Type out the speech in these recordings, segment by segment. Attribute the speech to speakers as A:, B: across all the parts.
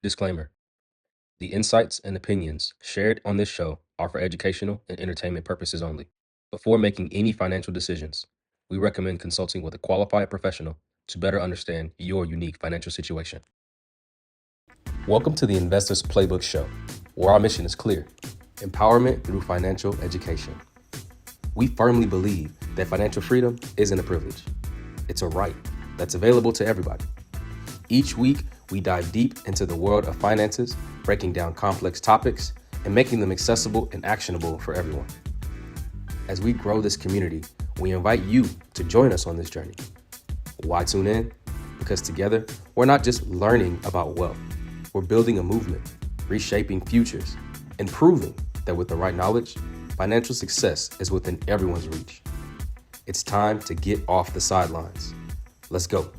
A: Disclaimer: the insights and opinions shared on this show are for educational and entertainment purposes only. Before making any financial decisions, we recommend consulting with a qualified professional to better understand your unique financial situation. Welcome to the Investors Playbook Show, where our mission is clear: empowerment through financial education. We firmly believe that financial freedom isn't a privilege, it's a right that's available to everybody. Each week, we dive deep into the world of finances, breaking down complex topics and making them accessible and actionable for everyone. As we grow this community, we invite you to join us on this journey. Why tune in? Because together, we're not just learning about wealth, we're building a movement, reshaping futures, and proving that with the right knowledge, financial success is within everyone's reach. It's time to get off the sidelines. Let's go.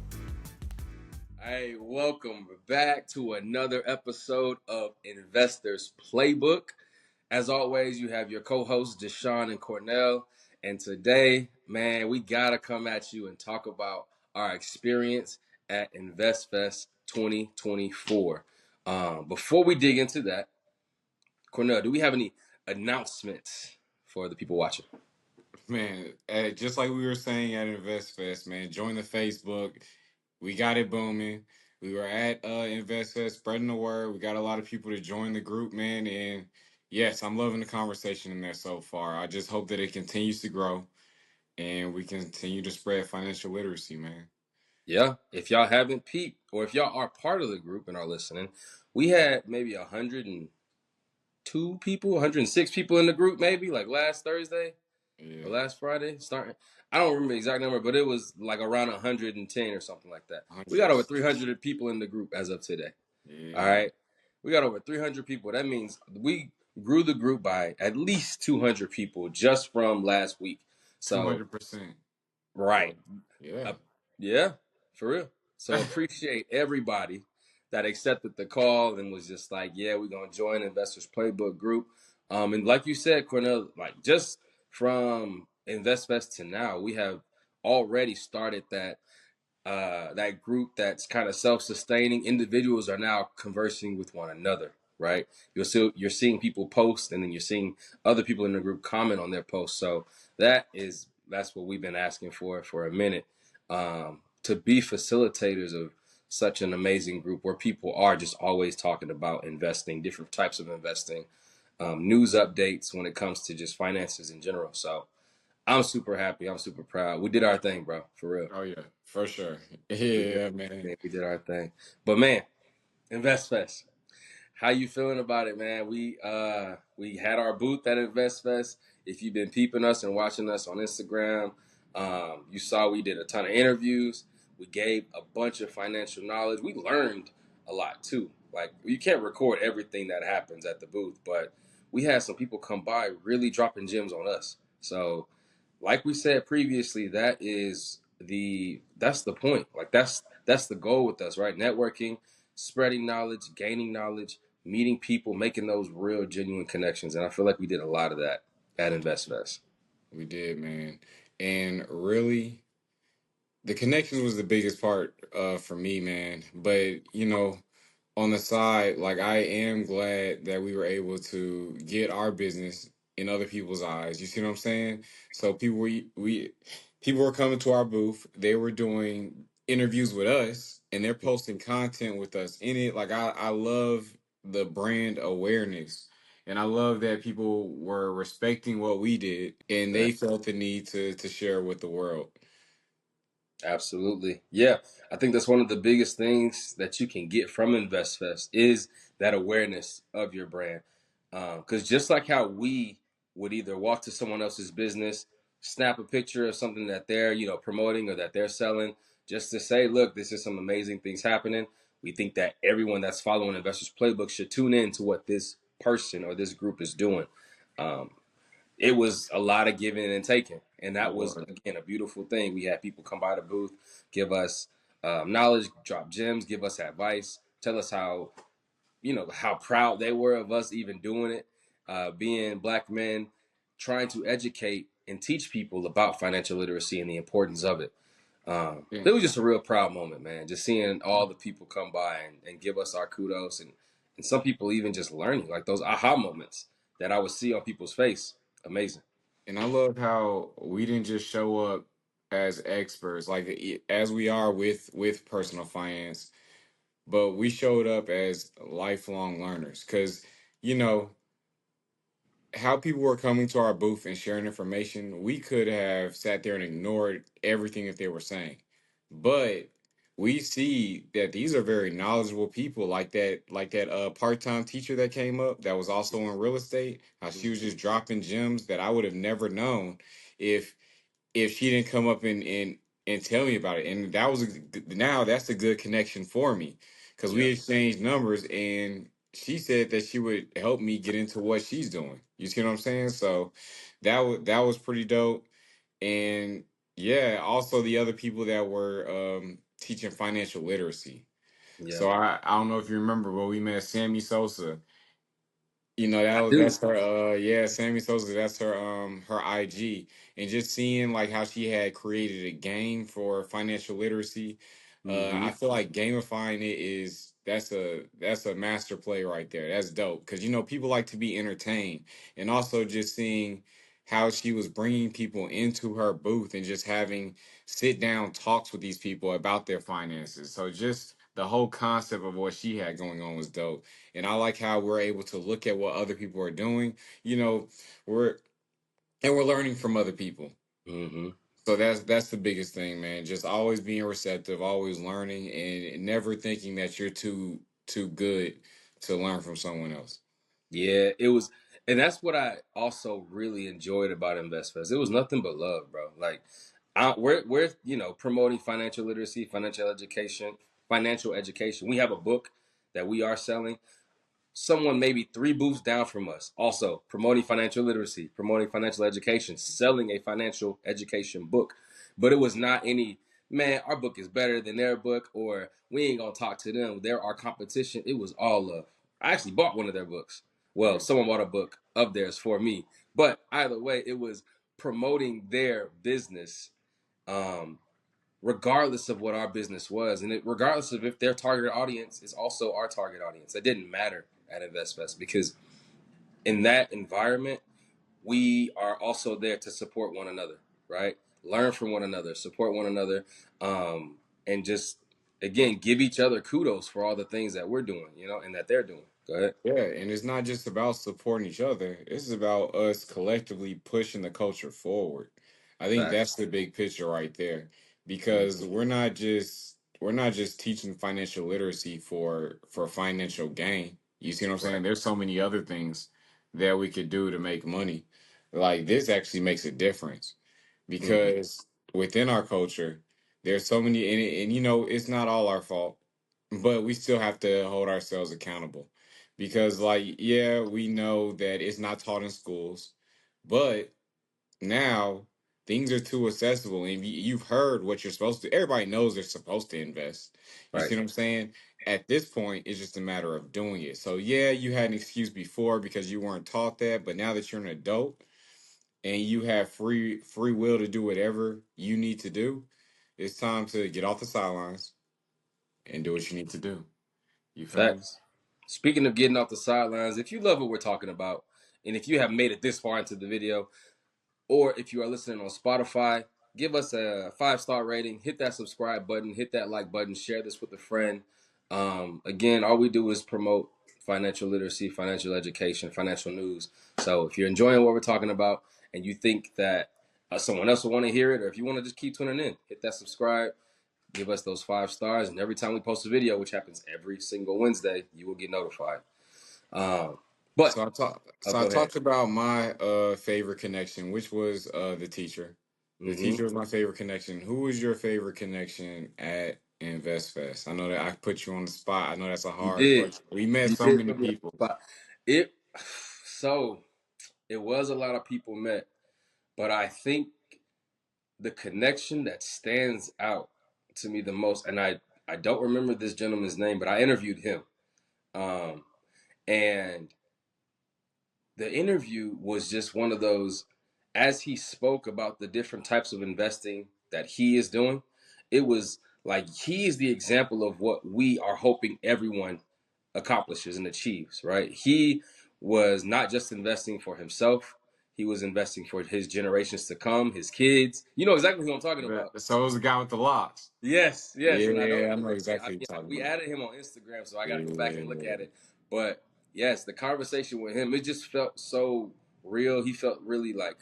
A: Hey, welcome back to another episode of Investors Playbook. As always, you have your co-hosts, Deshaun and Cornell. And today, man, we got to come at you and talk about our experience at InvestFest 2024. Before we dig into that, Cornell, do we have any announcements for the people watching?
B: Man, just like we were saying at InvestFest, man, join the Facebook. We got it booming. We were at InvestFest, spreading the word. We got a lot of people to join the group, man. And yes, I'm loving the conversation in there so far. I just hope that it continues to grow and we continue to spread financial literacy, man.
A: Yeah, if y'all haven't peeped, or if y'all are part of the group and are listening, we had maybe 102 people, 106 people in the group, maybe like last Thursday or
B: Yeah,
A: last Friday. Starting, I don't remember the exact number, but it was like around 110 or something like that. We got over
B: 100.
A: 300 people in the group as of today. All
B: Yeah,
A: right, we got over 300 people. That means we grew the group by at least 200 people just from last week. So,
B: 200%.
A: right.
B: Well, yeah.
A: Uh, yeah, for real. So appreciate everybody that accepted the call and was just like, yeah, we're gonna join Investors Playbook group. And like you said, Cornell, like just from InvestFest to now, we have already started that group that's kind of self-sustaining. Individuals are now conversing with one another, right? You're seeing people post, and then you're seeing other people in the group comment on their posts. So that's what we've been asking for a minute, to be facilitators of such an amazing group where people are just always talking about investing, different types of investing, news updates when it comes to just finances in general. So I'm super happy. I'm super proud. We did our thing, bro, for real.
B: Oh, yeah, for sure.
A: We did
B: Yeah,
A: our
B: man.
A: thing. We did our thing. But man, InvestFest. How you feeling about it, man? We had our booth at InvestFest. If you've been peeping us and watching us on Instagram, you saw we did a ton of interviews. We gave a bunch of financial knowledge. We learned a lot too. Like, you can't record everything that happens at the booth, but we had some people come by really dropping gems on us. So like we said previously, that's the point. Like that's the goal with us, right? Networking, spreading knowledge, gaining knowledge, meeting people, making those real genuine connections. And I feel like we did a lot of that at InvestFest.
B: We did, man. And really, the connection was the biggest part for me, man. But on the side, like I am glad that we were able to get our business in other people's eyes. You see what I'm saying? So we people were coming to our booth. They were doing interviews with us, and they're posting content with us in it. Like I love the brand awareness. And I love that people were respecting what we did and
A: Yeah,
B: they felt the need to share with the world.
A: absolutely. Yeah. I think that's one of the biggest things that you can get from InvestFest is that awareness of your brand. Because just like how we would either walk to someone else's business, snap a picture of something that they're, promoting or that they're selling, just to say, look, this is some amazing things happening. We think that everyone that's following Investors Playbook should tune in to what this person or this group is doing. Um, it was a lot of giving and taking, and that
B: It
A: was
B: was.
A: again a beautiful thing. We had people come by the booth, give us knowledge, drop gems, give us advice, tell us how proud they were of us even doing it, being Black men, trying to educate and teach people about financial literacy and the importance of it.
B: Yeah.
A: It was just a real proud moment, man. Just seeing all the people come by and give us our kudos, and some people even just learning, like those aha moments that I would see on people's face. Amazing.
B: And I love how we didn't just show up as experts, like as we are with personal finance, but we showed up as lifelong learners. Because you know how people were coming to our booth and sharing information, we could have sat there and ignored everything that they were saying. But we see that these are very knowledgeable people, like that part-time teacher that came up that was also in real estate, how she was just dropping gems that I would have never known if she didn't come up and tell me about it. And that was now that's a good connection for me because we
A: Yeah.
B: exchanged numbers and she said that she would help me get into what she's doing. You see what I'm saying? So that was pretty dope. And yeah, also the other people that were teaching financial literacy.
A: Yeah.
B: So I don't know if you remember, but we met Sammy Sosa.
A: I
B: That's
A: do.
B: her yeah, Sammy Sosa, that's her IG. And just seeing like how she had created a game for financial literacy,
A: Mm-hmm.
B: I feel like gamifying it is that's a master play right there. That's dope because people like to be entertained, and also just seeing how she was bringing people into her booth and just having sit down talks with these people about their finances. So just the whole concept of what she had going on was dope. And I like how we're able to look at what other people are doing. You know, we're we're learning from other people.
A: Mm-hmm.
B: So that's the biggest thing, man. Just always being receptive, always learning, and never thinking that you're too good to learn from someone else.
A: Yeah, it was, and that's what I also really enjoyed about InvestFest. It was nothing but love, bro. Like, we're promoting financial literacy, financial education. We have a book that we are selling. Someone maybe three booths down from us, also promoting financial literacy, promoting financial education, selling a financial education book. But it was not any, man, our book is better than their book, or we ain't gonna talk to them. They're our competition. It was all love. I actually bought one of their books. Well,
B: Yeah.
A: someone bought a book of theirs for me. But either way, it was promoting their business, um, regardless of what our business was, and regardless of if their target audience is also our target audience. It didn't matter at InvestFest because in that environment, we are also there to support one another, right? Learn from one another, support one another, and just again give each other kudos for all the things that we're doing, and that they're doing. Go ahead.
B: Yeah, and it's not just about supporting each other. It's about us collectively pushing the culture forward. I think that's
A: Facts.
B: the big picture right there. Because
A: Mm-hmm.
B: we're not just teaching financial literacy for financial gain. You see what I'm
A: Right.
B: saying? There's so many other things that we could do to make money. Like this actually makes a difference
A: Mm-hmm.
B: because within our culture, there's so many, and it's not all our fault, but we still have to hold ourselves accountable because, like, yeah, we know that it's not taught in schools, but now things are too accessible, and you've heard what you're supposed to. Everybody knows they're supposed to invest. You
A: Right.
B: see what I'm saying? At this point, it's just a matter of doing it. So, yeah, you had an excuse before because you weren't taught that, but now that you're an adult and you have free will to do whatever you need to do, it's time to get off the sidelines and do what you need to do. You feel me?
A: Facts. Speaking of getting off the sidelines, if you love what we're talking about, and if you have made it this far into the video, or if you are listening on Spotify, give us a 5-star rating, hit that subscribe button, hit that like button, share this with a friend. Again, all we do is promote financial literacy, financial education, financial news. So if you're enjoying what we're talking about and you think that someone else will want to hear it, or if you want to just keep tuning in, hit that subscribe, give us those 5 stars, and every time we post a video, which happens every single Wednesday, you will get notified. Um, but
B: So I talked.
A: I'll
B: So I
A: go ahead.
B: talked about my favorite connection, which was the teacher. The
A: Mm-hmm.
B: teacher was my favorite connection. Who was your favorite connection at InvestFest? I know that I put you on the spot. I know that's a
A: You
B: hard
A: did.
B: question. We met
A: You
B: so
A: did
B: many
A: put me on
B: people.
A: the spot. It so it was a lot of people met, but I think the connection that stands out to me the most, and I don't remember this gentleman's name, but I interviewed him, um, and the interview was just one of those. As he spoke about the different types of investing that he is doing, it was like he is the example of what we are hoping everyone accomplishes and achieves, right? He was not just investing for himself, he was investing for his generations to come, his kids. You know exactly who I'm talking about.
B: So it was the guy with the locks.
A: Yes, yes, and I know.
B: Yeah, I know
A: Yeah, I
B: exactly
A: mean,
B: what you're talking
A: we
B: about.
A: added him on Instagram, so I got to go back and look
B: Yeah,
A: at it. But yes, the conversation with him, it just felt so real. He felt really like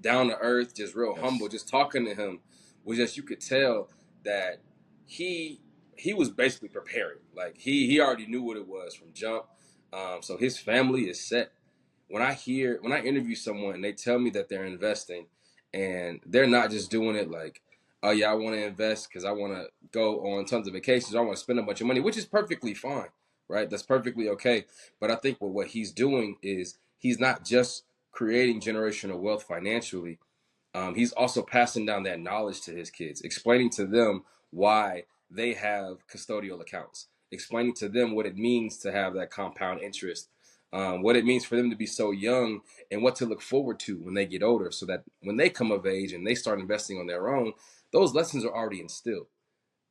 A: down to earth, just real humble.
B: yes.
A: Just talking to him was just you could tell that he he was basically preparing. Like he already knew what it was from jump. So his family is set. When I interview someone and they tell me that they're investing and they're not just doing it like, oh yeah, I want to invest because I want to go on tons of vacations, I want to spend a bunch of money, which is perfectly fine, right? That's perfectly okay. But I think what he's doing is he's not just creating generational wealth financially, he's also passing down that knowledge to his kids, explaining to them why they have custodial accounts, explaining to them what it means to have that compound interest, what it means for them to be so young, and what to look forward to when they get older, so that when they come of age and they start investing on their own, those lessons are already instilled.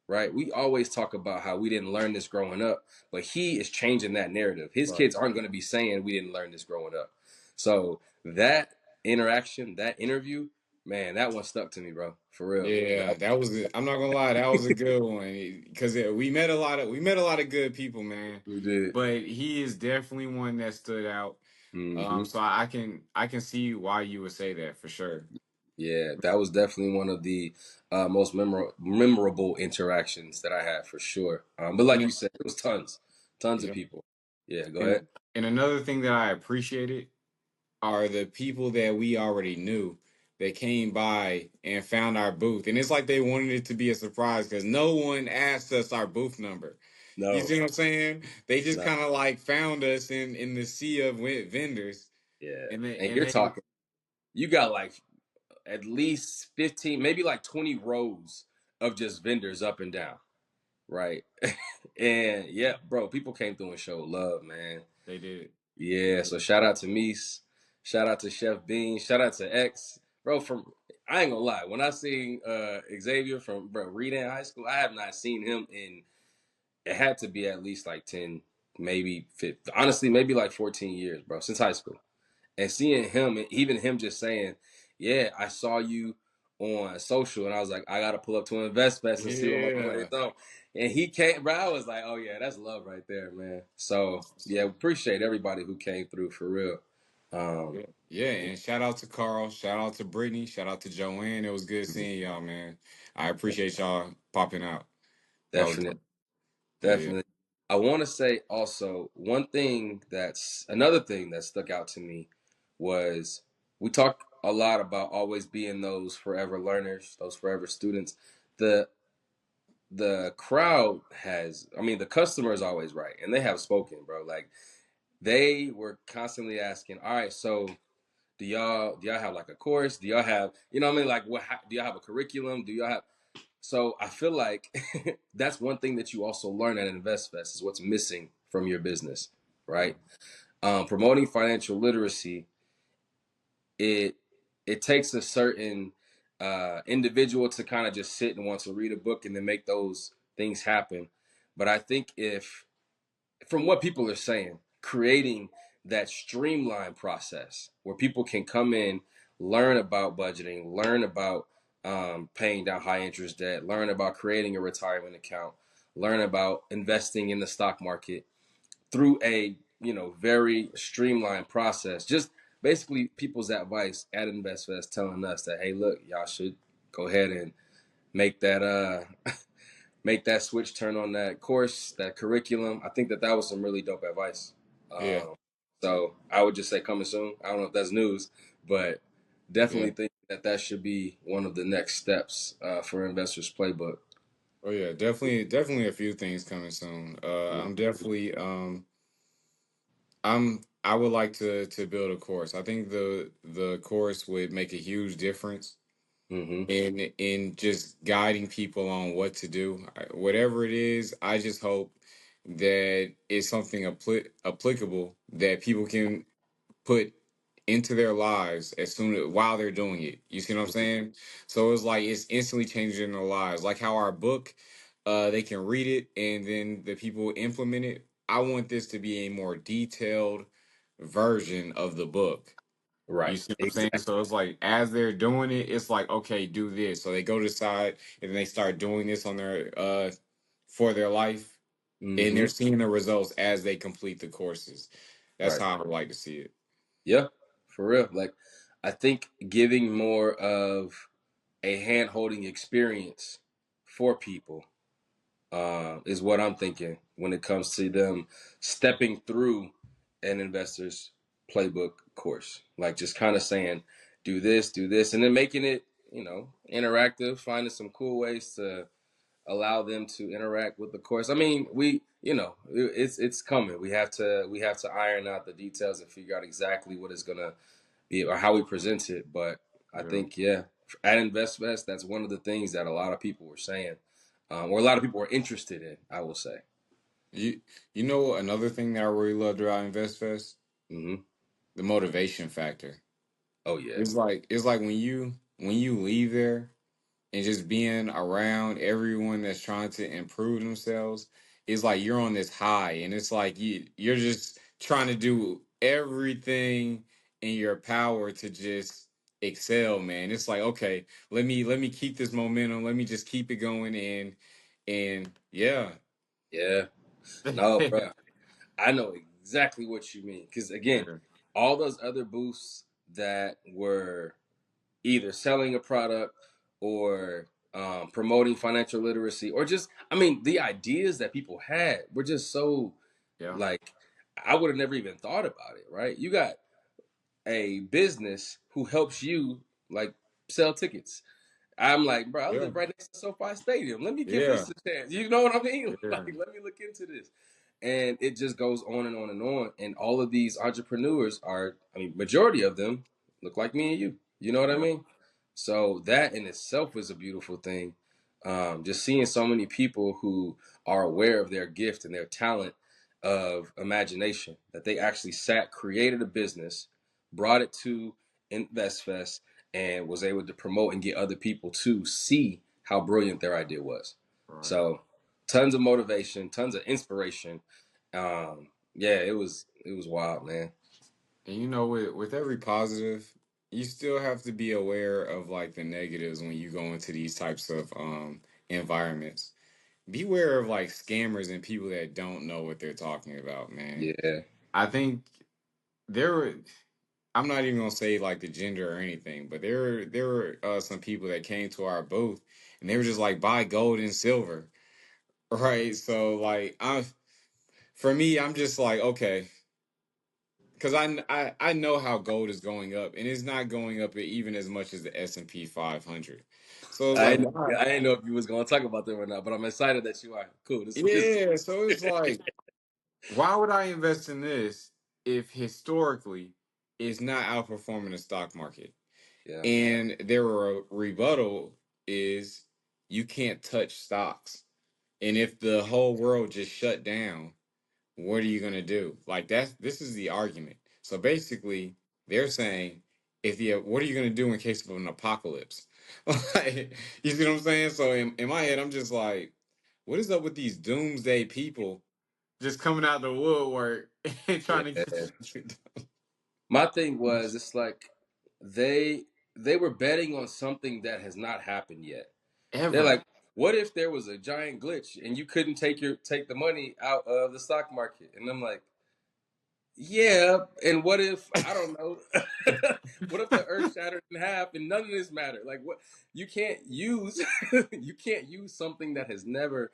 A: Right? We always talk about how we didn't learn this growing up, but he is changing that narrative. His
B: Right.
A: kids aren't going to be saying we didn't learn this growing up. So that interaction, that interview, man, that one stuck to me, bro. For real.
B: Yeah, that was it. I'm not gonna lie, that was a good one because we met a lot of good people, man.
A: We did.
B: But he is definitely one that stood out.
A: Hmm.
B: So I can see why you would say that for sure.
A: Yeah, that was definitely one of the most memorable interactions that I had for sure. But like you
B: And
A: said, it was tons of
B: yeah,
A: people. Yeah, go ahead.
B: and and another thing that I appreciated are the people that we already knew that came by and found our booth. And it's like they wanted it to be a surprise because no one asked us our booth number. You
A: No,
B: see what I'm saying? They just
A: no,
B: kind of like found us in the sea of vendors,
A: yeah.
B: and they
A: And
B: and
A: you're
B: they
A: talking, you got like at least 15, maybe like 20 rows of just vendors up and down, right? And yeah, bro, people came through and showed love, man.
B: they did. They
A: Yeah, so
B: did.
A: shout out to Meese, shout out to Chef Bean, shout out to X. Bro, from I ain't gonna lie, when I seen Xavier from bro Reading High School, I have not seen him in it had to be at least like 10, maybe 15, honestly, maybe like 14 years, bro, since high school. And seeing him, and even him just saying, "Yeah, I saw you on social," and I was like, "I gotta pull up to Invest Fest and see what my boy is
B: Yeah.
A: on." And he came, bro. I was like, "Oh yeah, that's love right there, man." So yeah, appreciate everybody who came through for real. Um,
B: Yeah, yeah, and shout out to Carl, shout out to Brittany, shout out to Joanne. It was good seeing y'all, man. I appreciate y'all popping out. That was
A: definitely,
B: dope. Hell yeah.
A: definitely. I want to say also one thing that's another thing that stuck out to me was we talk a lot about always being those forever learners, those forever students. The crowd has, I mean, the customer is always right, and they have spoken, bro. Like they were constantly asking, all right, so do y'all have like a course? Do y'all have, you know what I mean? Like do y'all have a curriculum? Do y'all have, so I feel like that's one thing that you also learn at InvestFest is what's missing from your business, right? Promoting financial literacy, it it takes a certain individual to kind of just sit and want to read a book and then make those things happen. But I think if, from what people are saying, creating that streamlined process where people can come in, learn about budgeting, learn about paying down high interest debt, learn about creating a retirement account, learn about investing in the stock market through a very streamlined process. Just basically people's advice at InvestFest telling us that, hey, look, y'all should go ahead and make that make that switch, turn on that course, that curriculum. I think that was some really dope advice.
B: Yeah,
A: Um, so I would just say coming soon. I don't know if that's news, but
B: yeah.
A: definitely think that should be one of the next steps for Investors Playbook.
B: Oh yeah, definitely a few things coming soon. I'm definitely I would like to build a course. I think the course would make a huge difference
A: Mm-hmm.
B: in just guiding people on what to do. Whatever it is, I just hope that it's something applicable that people can put into their lives as soon while they're doing it. You see what I'm saying? So it's like it's instantly changing their lives. Like how our book, they can read it and then the people implement it. I want this to be a more detailed version of the book. You
A: Right.
B: see what I'm saying?
A: Exactly.
B: So it's like as they're doing it, it's like, okay, do this. So they go to the side and then they start doing this on their for their life, and they're
A: Hmm.
B: seeing the results as they complete the courses. That's
A: Right.
B: how I would like to see it.
A: Yeah. For real. Like, I think giving more of a hand holding experience for people is what I'm thinking when it comes to them stepping through an investor's playbook course. Like just kind of saying, do this, and then making it, interactive, finding some cool ways to allow them to interact with the course. I mean, it's coming. We have to iron out the details and figure out exactly what it's gonna be or how we present it. But I
B: Yeah.
A: think, yeah, at InvestFest, that's one of the things that a lot of people were saying, or a lot of people were interested in, I will say.
B: You you know another thing that I really loved about InvestFest?
A: Hmm.
B: The motivation factor.
A: Oh yeah,
B: It's like when you leave there and just being around everyone that's trying to improve themselves, it's like you're on this high and it's like you're just trying to do everything in your power to just excel, man. It's like, okay, let me keep this momentum, let me just keep it going, and yeah.
A: yeah. No, bro, I know exactly what you mean. Because again,
B: Yeah.
A: all those other booths that were either selling a product or promoting financial literacy, or just, I mean, the ideas that people had were just so,
B: Yeah.
A: like, I would have never even thought about it, right? You got a business who helps you, like, sell tickets. I'm like, bro, I
B: Yeah.
A: live right next to SoFi Stadium. Let me give
B: Yeah.
A: this a chance. You know what I mean? Like,
B: Yeah.
A: let me look into this. And it just goes on and on and on. And all of these entrepreneurs are, I mean, majority of them look like me and you. You know what I
B: Yeah.
A: mean? So that in itself is a beautiful thing. Just seeing so many people who are aware of their gift and their talent of imagination, that they actually sat, created a business, brought it to InvestFest, and was able to promote and get other people to see how brilliant their idea was.
B: Right.
A: So, tons of motivation, tons of inspiration. Yeah, it was wild, man.
B: And with every positive, you still have to be aware of like the negatives when you go into these types of environments. Beware of like scammers and people that don't know what they're talking about, man.
A: Yeah,
B: I think there were I'm not even gonna say like the gender or anything, but there were some people that came to our booth and they were just like buy gold and silver. Right. So like for me, I'm just like, okay, because I know how gold is going up, and it's not going up even as much as the S&P 500. So it's
A: I
B: like,
A: didn't,
B: why?
A: I didn't know if you was going to talk about them or not, but I'm excited that you are. Cool. This
B: Yeah. So it's like, why would I invest in this if historically it's not outperforming the stock market?
A: yeah,
B: And their rebuttal is you can't touch stocks, and if the whole world just shut down, what are you going to do? Like this is the argument. So basically, they're saying, if you, what are you going to do in case of an apocalypse? Like, you see what I'm saying? So in my head, I'm just like, what is up with these doomsday people just coming out the woodwork and trying to
A: yeah.
B: get you
A: My thing was, it's like they they were betting on something that has not happened yet. They're
B: ever?
A: like, what if there was a giant glitch and you couldn't take the money out of the stock market? And I'm like, yeah, and what if, I don't know, what if the earth shattered in half and none of this mattered? Like, what, you can't use you can't use something that has never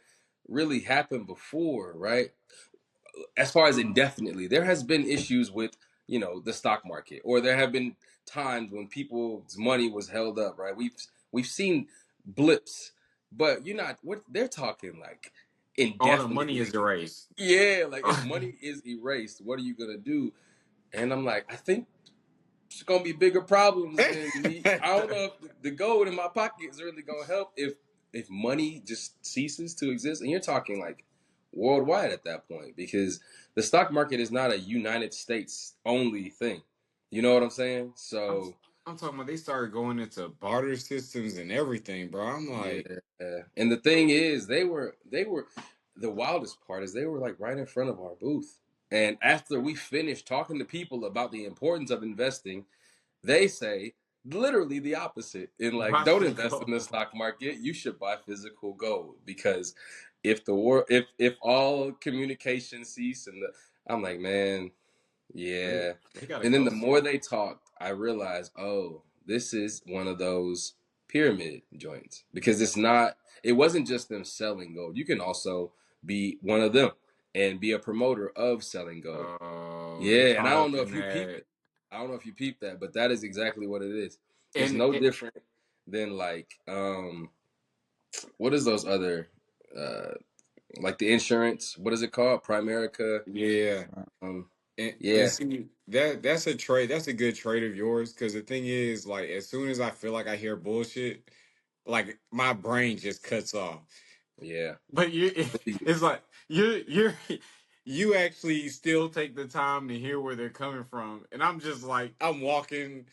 A: really happened before, right? As far as indefinitely, there has been issues with, the stock market, or there have been times when people's money was held up, right? We've seen blips, but you're not, what they're talking, like,
B: All the money
A: indefinitely.
B: is erased.
A: Yeah, like, if money is erased, what are you gonna do? And I'm like, I think it's gonna be bigger problems than me. I don't know if the gold in my pocket is really gonna help if money just ceases to exist. And you're talking like worldwide at that point, because the stock market is not a United States only thing. You know what I'm saying?
B: I'm
A: So
B: I'm talking about they started going into barter systems and everything, bro. I'm
A: yeah.
B: like,
A: And the thing is, they were the wildest part is they were like right in front of our booth. And after we finished talking to people about the importance of investing, they say literally the opposite. And like,
B: watch
A: don't
B: the
A: invest in the
B: goal.
A: stock market. You should buy physical gold because if all communication cease and I'm like, man,
B: They
A: yeah.
B: they got a
A: And then the
B: ghost
A: more
B: story.
A: they talked, I realized, oh, this is one of those pyramid joints because it wasn't just them selling gold. You can also be one of them and be a promoter of selling gold.
B: Oh, they
A: Yeah. And I
B: caught
A: don't
B: up
A: know
B: in
A: if you peeped
B: that.
A: it. I don't know if you peeped that, but that is exactly what it is. It's
B: And
A: no
B: it,
A: different than like, what is those other, uh, like the insurance? What is it called? Primerica.
B: yeah.
A: Um,
B: And
A: yeah,
B: see that's a trade. That's a good trade of yours. Because the thing is, like, as soon as I feel like I hear bullshit, like my brain just cuts off.
A: yeah.
B: But it's like you actually still take the time to hear where they're coming from, and I'm just like I'm walking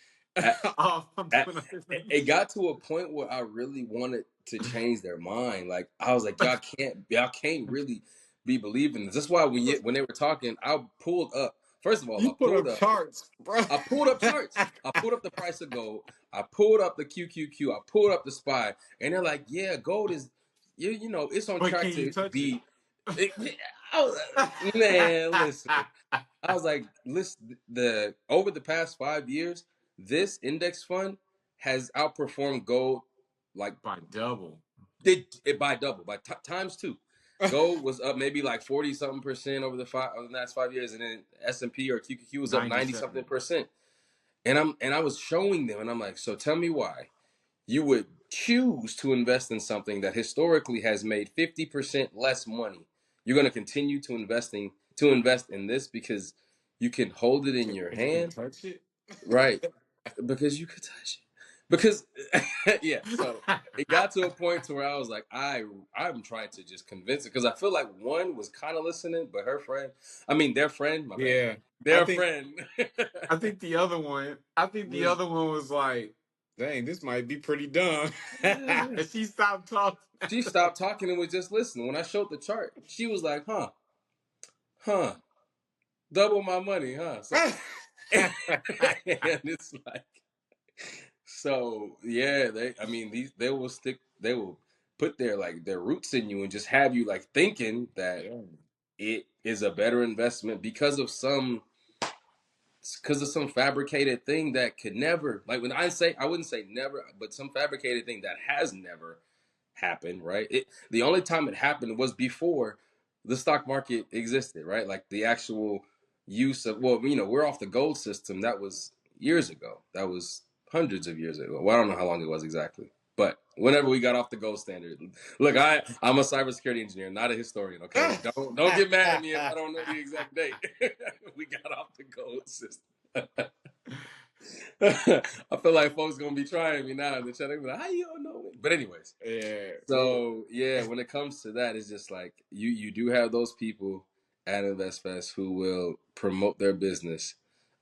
B: off. I'm
A: At,
B: doing other
A: it
B: things.
A: got to a point where I really wanted to change their mind. Like I was like, y'all can't really be believing this. That's why when they were talking, I pulled up. First of all,
B: You put up charts, bro.
A: I pulled up charts. I pulled up the price of gold. I pulled up the QQQ. I pulled up the SPY, and they're like, yeah, gold is, you know, it's on
B: But
A: track
B: can you
A: to
B: touch it?
A: be. I was, man, listen. I was like, listen, the over the past 5 years, this index fund has outperformed gold like
B: By double.
A: did it by double, by times two. Gold was up maybe like 40 something percent over the last 5 years, and then S&P or QQQ was up 90 something
B: 97.
A: percent. And I was showing them, and I'm like, so tell me why you would choose to invest in something that historically has made 50% less money. You're going to continue to invest in this because you can hold it in your
B: You can
A: hand,
B: touch it.
A: right? Because you could touch it. Because yeah, so it got to a point to where I was like, I'm trying to just convince it because I feel like one was kind of listening, but their friend, my bad,
B: Yeah, I
A: their
B: think
A: friend.
B: I think the other one. I think the
A: was
B: other one was like, "Dang, this might be pretty dumb."
A: uh,
B: She stopped talking.
A: she stopped talking and was just listening. When I showed the chart, she was like, huh, double my money, huh? So, and it's like, so yeah, they will put their roots in you and just have you like thinking that
B: Yeah,
A: it is a better investment because of some fabricated thing that could never, like when I wouldn't say never, but some fabricated thing that has never happened, right? The only time it happened was before the stock market existed, right? Like the actual use of, well, we're off the gold system. That was years ago. That was hundreds of years ago. Well, I don't know how long it was exactly. But whenever we got off the gold standard, look, I'm a cybersecurity engineer, not a historian. Okay, don't get mad at me if I don't know the exact date. We got off the gold system. I feel like folks gonna be trying me now in the chat. They be like, "How you don't know me?" But anyways,
B: yeah. Well,
A: so yeah, when it comes to that, it's just like you do have those people at InvestFest who will promote their business,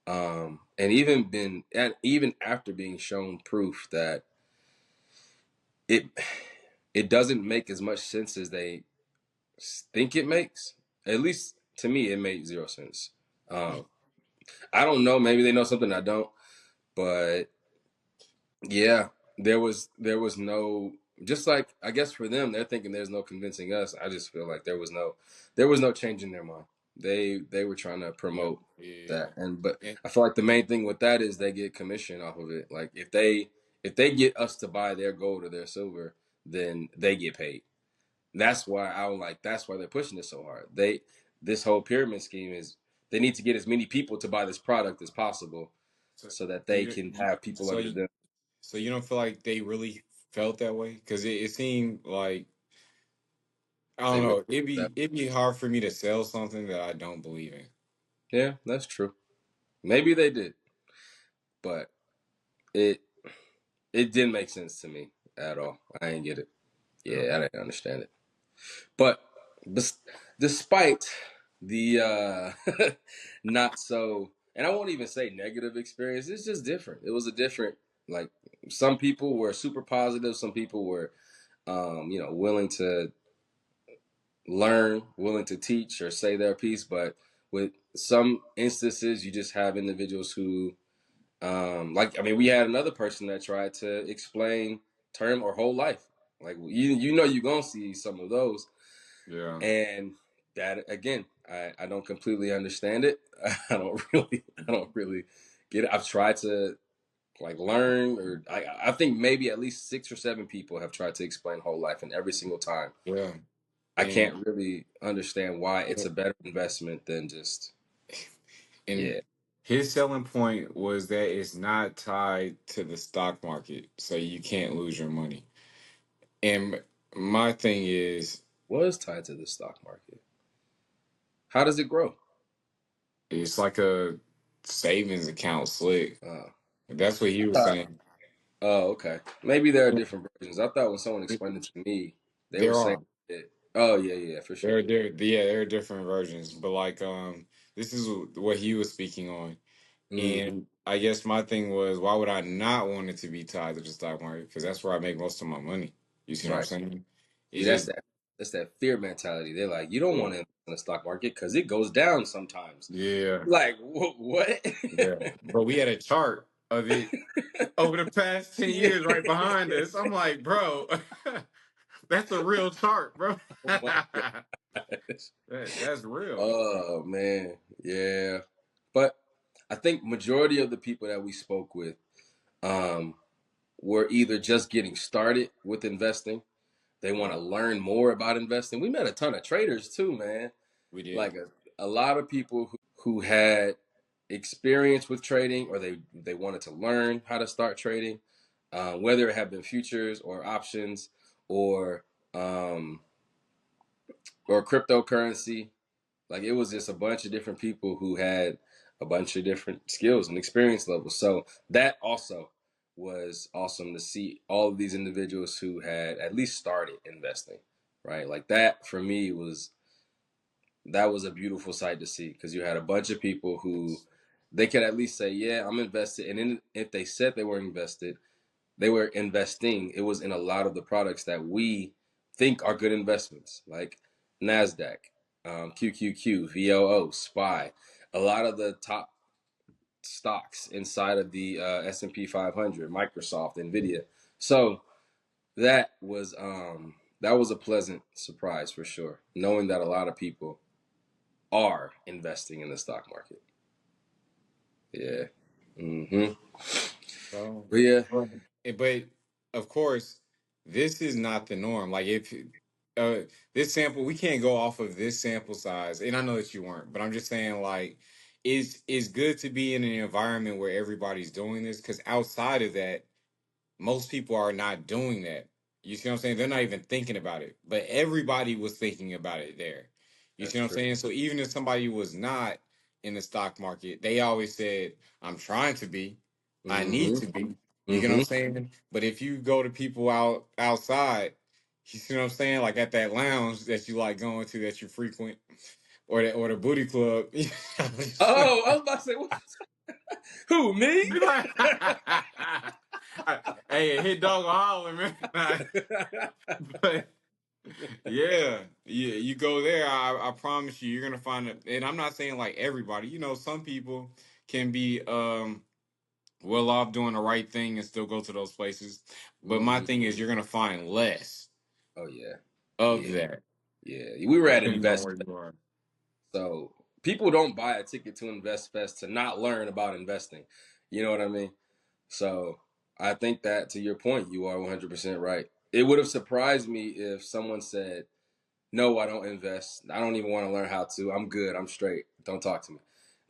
A: and even after being shown proof that it it doesn't make as much sense as they think it makes. At least to me, it made zero sense. Um, I don't know. Maybe they know something I don't, but yeah, there was no, just like I guess for them they're thinking there's no convincing us. I just feel like there was no change in their mind. They were trying to
B: yeah,
A: promote
B: yeah.
A: that, but
B: And
A: I feel like the main thing with that is they get commission off of it. Like if they get us to buy their gold or their silver, then they get paid. That's why they're pushing it so hard. This whole pyramid scheme is they need to get as many people to buy this product as possible
B: so
A: so that they
B: you,
A: can
B: you
A: have people
B: so
A: under
B: you
A: them.
B: so you don't feel like they really felt that way? Because it seemed like I
A: They
B: don't
A: really
B: know. It'd be hard for me to sell something that I don't believe in.
A: Yeah, that's true. Maybe they did, but it it didn't make sense to me at all. I didn't get it. Yeah, I didn't understand it. But despite the not so and I won't even say negative experience. It's just different. It was a different, like, some people were super positive. Some people were, willing to learn, willing to teach or say their piece. But with some instances, you just have individuals who, we had another person that tried to explain term or whole life. Like, you're gonna see some of those,
B: Yeah.
A: and that again, I don't completely understand it. I don't really get it. I've tried to, like, learn, or I think maybe at least 6 or 7 people have tried to explain whole life, and every single time
B: Yeah.
A: I
B: And
A: can't really understand why it's a better investment than just,
B: and
A: yeah.
B: his selling point was that it's not tied to the stock market, so you can't lose your money. And my thing is,
A: Was tied to the stock market. How does it grow?
B: it's like a savings account slick.
A: Uh,
B: That's what he
A: I
B: was
A: thought,
B: saying.
A: oh, okay. Maybe there are different versions. I thought when someone explained it to me, they were
B: There
A: saying
B: are.
A: it. Oh, yeah, yeah, for sure.
B: There are different versions, but like this is what he was speaking on.
A: Hmm.
B: And I guess my thing was, why would I not want it to be tied to the stock market? Because that's where I make most of my money. You see what I'm
A: Right.
B: saying?
A: See,
B: It's just
A: that's that fear mentality. They're like, you don't
B: yeah,
A: want to invest in the stock market because it goes down sometimes.
B: yeah,
A: Like, what?
B: yeah. But we had a chart of it over the past 10 years right behind us. I'm like, bro, that's a real chart, bro.
A: Oh my gosh.
B: That's real.
A: Oh man, yeah. But I think majority of the people that we spoke with, um, were either just getting started with investing. They want
B: Yeah,
A: to learn more about investing. We met a ton of traders too, man.
B: we
A: Like
B: did.
A: a lot of people who had experience with trading, or they wanted to learn how to start trading, whether it had been futures or options, or um, or cryptocurrency. Like, it was just a bunch of different people who had a bunch of different skills and experience levels. So that also was awesome to see all of these individuals who had at least started investing, right? Like, that for me was a beautiful sight to see, because you had a bunch of people who they could at least say, "Yeah, I'm invested." And then if they said they were invested, they were investing. It was in a lot of the products that we think are good investments, like Nasdaq, QQQ, VOO, SPY, a lot of the top stocks inside of the S&P 500, Microsoft, Nvidia. So that was a pleasant surprise for sure, knowing that a lot of people are investing in the stock market. Yeah. Hmm.
B: So,
A: But yeah.
B: but of course, this is not the norm. Like if uh, this sample, we can't go off of this sample size. And I know that you weren't, but I'm just saying, like, it's good to be in an environment where everybody's doing this, because outside of that, most people are not doing that. You see what I'm saying? They're not even thinking about it. But everybody was thinking about it there. You
A: That's
B: see what I'm
A: true.
B: saying? So even if somebody was not in the stock market, they always said, I'm trying to be. I need
A: Hmm.
B: to be. You get what I'm
A: Hmm.
B: saying? But if you go to people outside, you see what I'm saying? Like at that lounge that you like going to, that you frequent, or the booty club.
A: Oh, I was about to say, what? Who, me?
B: Be like, hey, hit dog or holler, man. But yeah, yeah, you go there. I promise you, you're gonna find it. And I'm not saying like everybody. You know, some people can be well off doing the right thing and still go to those places. But my
A: Hmm.
B: thing is, you're gonna find less
A: Oh yeah,
B: of
A: yeah,
B: that
A: yeah. We were at
B: depending on
A: Invest,
B: where you are.
A: so people don't buy a ticket to Invest Fest to not learn about investing. You know what I mean? So I think that, to your point, you are 100% right. It would have surprised me if someone said, "No, I don't invest. I don't even want to learn how to. I'm good. I'm straight. Don't talk to me."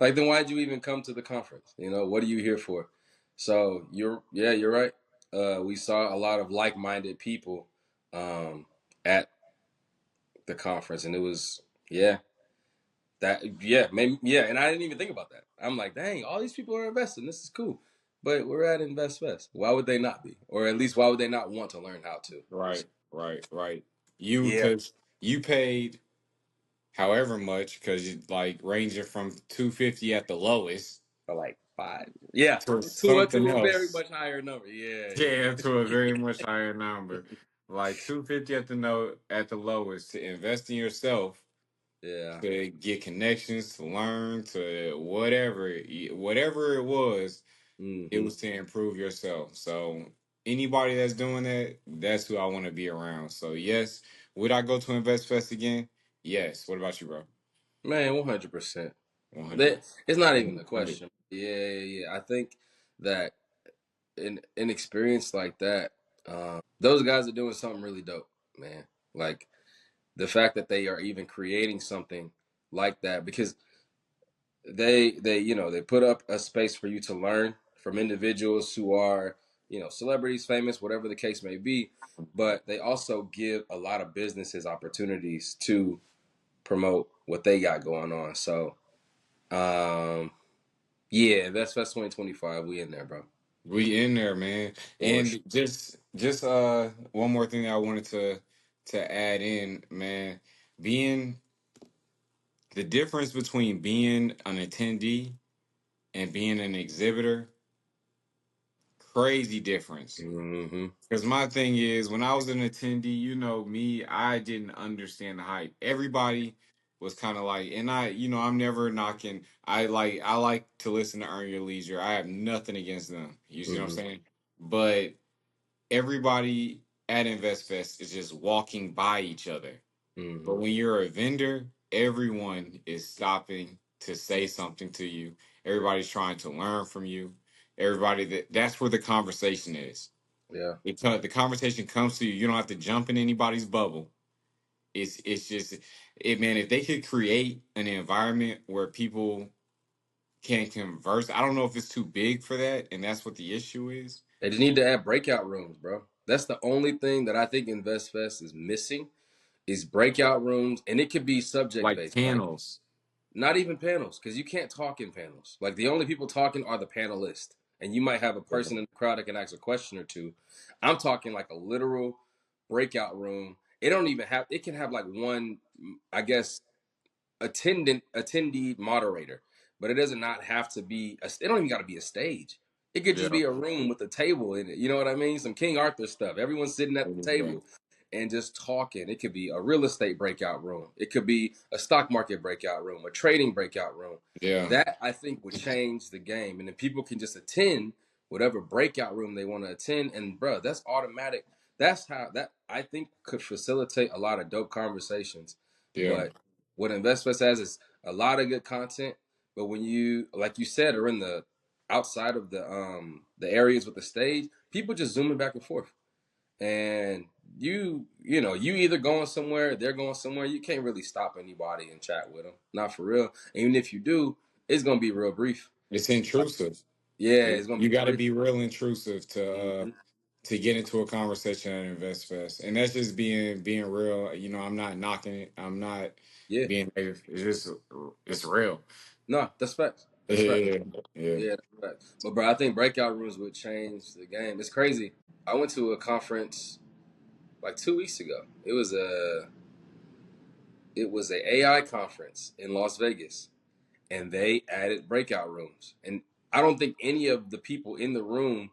A: Like, then why'd you even come to the conference? What are you here for? So you're right. We saw a lot of like-minded people um, at the conference, and it was, yeah, yeah, maybe, yeah. And I didn't even think about that. I'm like, dang, all these people are investing. This is cool, but we're at Invest Fest. Why would they not be? Or at least, why would they not want to learn how to?
B: Right, right, right. You
A: Yeah.
B: because you paid however much, because you like ranging from 250 at the lowest.
C: for like 5. Yeah,
B: to
C: to
B: something
C: a very
B: else.
C: much higher number. Yeah,
B: Yeah, to a
C: yeah,
B: very much higher number. Like 250 at the at the lowest to invest in yourself,
C: yeah.
B: to get connections, to learn, to whatever it was, it
C: Hmm.
B: was to improve yourself. So anybody that's doing that, that's who I want to be around. So yes, would I go to Invest Fest again? Yes. What about you, bro?
C: Man, 100%.
B: 100.
C: That it's not even a
B: 100.
C: question. Yeah, yeah, yeah. I think that in an experience like that, those guys are doing something really dope, man. Like the fact that they are even creating something like that because they put up a space for you to learn from individuals who are celebrities, famous, whatever the case may be, but they also give a lot of businesses opportunities to promote what they got going on. So um yeah, that's 2025. We in there, bro.
B: We in there, man.
C: For sure.
B: And just one more thing I wanted to add in, man. Being the difference between being an attendee and being an exhibitor, crazy difference.
C: Hmm.
B: Because my thing is, when I was an attendee, you know me, I didn't understand the hype. Everybody was kind of like, and I'm never knocking. I like to listen to Earn Your Leisure. I have nothing against them. You see what I'm
C: Hmm.
B: saying? But everybody at InvestFest is just walking by each other. But
C: Hmm.
B: when you're a vendor, everyone is stopping to say something to you. Everybody's trying to learn from you. Everybody that's where the conversation is.
C: Yeah.
B: The conversation comes to you. You don't have to jump in anybody's bubble. It's just it, man. If they could create an environment where people can converse, I don't know if it's too big for that, and that's what the issue is.
C: They just need to add breakout rooms, bro. That's the only thing that I think InvestFest is missing is breakout rooms, and it could be subject
B: Like
C: based. Like
B: panels.
C: not even panels, because you can't talk in panels. Like the only people talking are the panelists, and you might have a person in the crowd that can ask a question or two. I'm talking like a literal breakout room. It don't even have. It can have like one, I guess, attendee moderator, but it does not have to be. It don't even got to be a stage. It could just
B: Yeah.
C: be a room with a table in it. You know what I mean? Some King Arthur stuff. Everyone's sitting at the
B: Yeah.
C: table and just talking. It could be a real estate breakout room. It could be a stock market breakout room, a trading breakout room.
B: Yeah.
C: That I think would change the game, and then people can just attend whatever breakout room they want to attend. And bro, that's automatic. That's how that I think could facilitate a lot of dope conversations.
B: Yeah.
C: But what InvestFest has is a lot of good content, but when you, like you said, are in the outside of the areas with the stage, people just zooming back and forth. And you either going somewhere, they're going somewhere. You can't really stop anybody and chat with them, not for real. And even if you do, it's gonna be real brief.
B: It's intrusive.
C: Yeah, it's gonna
B: You
C: be
B: got to
C: brief.
B: be real intrusive
C: Hmm.
B: to get into a conversation at InvestFest, and that's just being real. I'm not knocking it. I'm not
C: Yeah,
B: being negative. It's just it's real.
C: no, that's facts. That's facts.
B: Yeah, yeah,
C: Yeah, that's facts. But bro, I think breakout rooms would change the game. It's crazy. I went to a conference like 2 weeks ago. It was a AI conference in Las Vegas, and they added breakout rooms. And I don't think any of the people in the room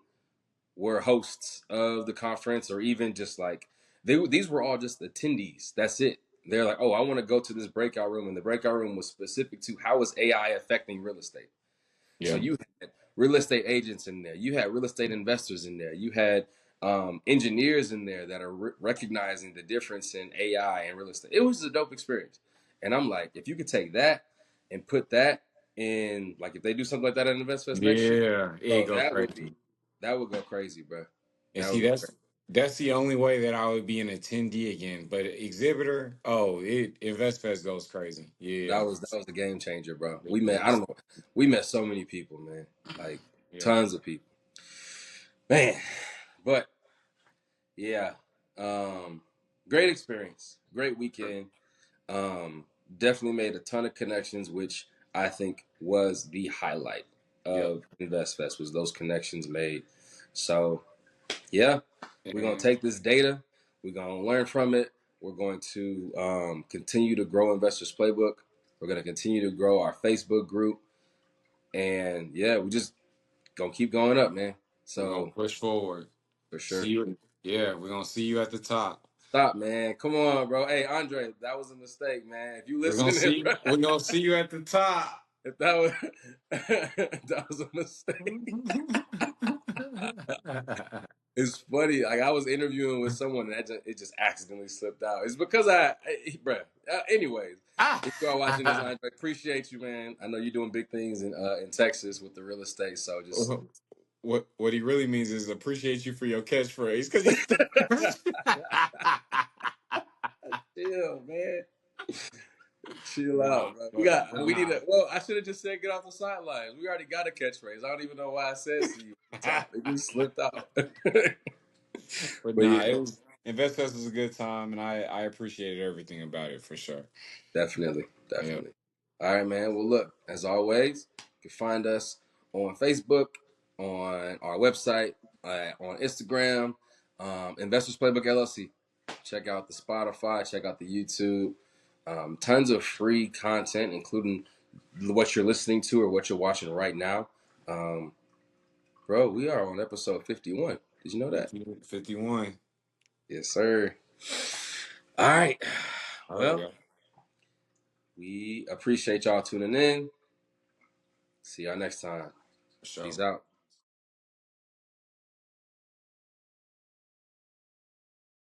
C: were hosts of the conference, or even just like these were all just attendees. That's it. They're like, oh, I want to go to this breakout room, and the breakout room was specific to how is AI affecting real estate. So
B: yeah,
C: you had real estate agents in there. You had real estate investors in there. You had engineers in there that are recognizing the difference in AI and real estate. It was a dope experience. And I'm like, if you could take that and put that in, like, if they do something like that at InvestFest next year,
B: yeah. It
C: bro,
B: goes crazy.
C: that would go crazy, bro.
B: And
C: That
B: see,
C: would go crazy.
B: that's the only way that I would be an attendee again. But exhibitor, oh, it InvestFest goes crazy. Yeah,
C: That was the game changer, bro.
B: it
C: We met, I
B: is.
C: don't know, we met so many people, man. Like
B: Yeah,
C: tons of people, man. But yeah. Great experience. Great weekend. Um, Definitely made a ton of connections, which I think was the highlight
B: yep.
C: of InvestFest was those connections made. So yeah, we're gonna
B: And
C: take this data, we're gonna learn from it, we're going to continue to grow Investors Playbook. We're gonna continue to grow our Facebook group. And yeah, we just gonna keep going up, man.
B: We're gonna
C: So
B: push forward.
C: for
B: See
C: sure.
B: you. Yeah, we're gonna see you at the top.
C: Stop, man. Come on, bro. Hey, Andre, that was a mistake, man. If you
B: We're gonna
C: listening,
B: see.
C: bro,
B: We're gonna see you at the top.
C: if that was that was a mistake. It's funny. Like I was interviewing with someone and it just accidentally slipped out. It's because bruh. Anyways, if you are watching this, Andre, appreciate you, man. I know you're doing big things in Texas with the real estate. So just
B: What he really means is appreciate you for your catchphrase because you stole
C: chill, man. Chill
B: nah,
C: out, bro.
B: but
C: We need
B: nah.
C: to. Well, I should have just said get off the sidelines. We already got a catchphrase. I don't even know why I said see you at the top. It just slipped out. But
B: But nah,
C: yeah,
B: it was Invest Fest was a good time, and I appreciated everything about it for sure.
C: definitely,
B: Yeah,
C: definitely. All right, man. Well, look, as always, you can find us on Facebook, on our website, on Instagram, Investors Playbook LLC. Check out the Spotify, check out the YouTube. Tons of free content, including what you're listening to or what you're watching right now. Um, bro, we are on episode 51. Did you know that?
B: 51.
C: Yes, sir. All right.
B: All right,
C: Well,
B: yeah,
C: we appreciate y'all tuning in. See y'all next time.
B: for
C: Peace
B: sure.
C: out.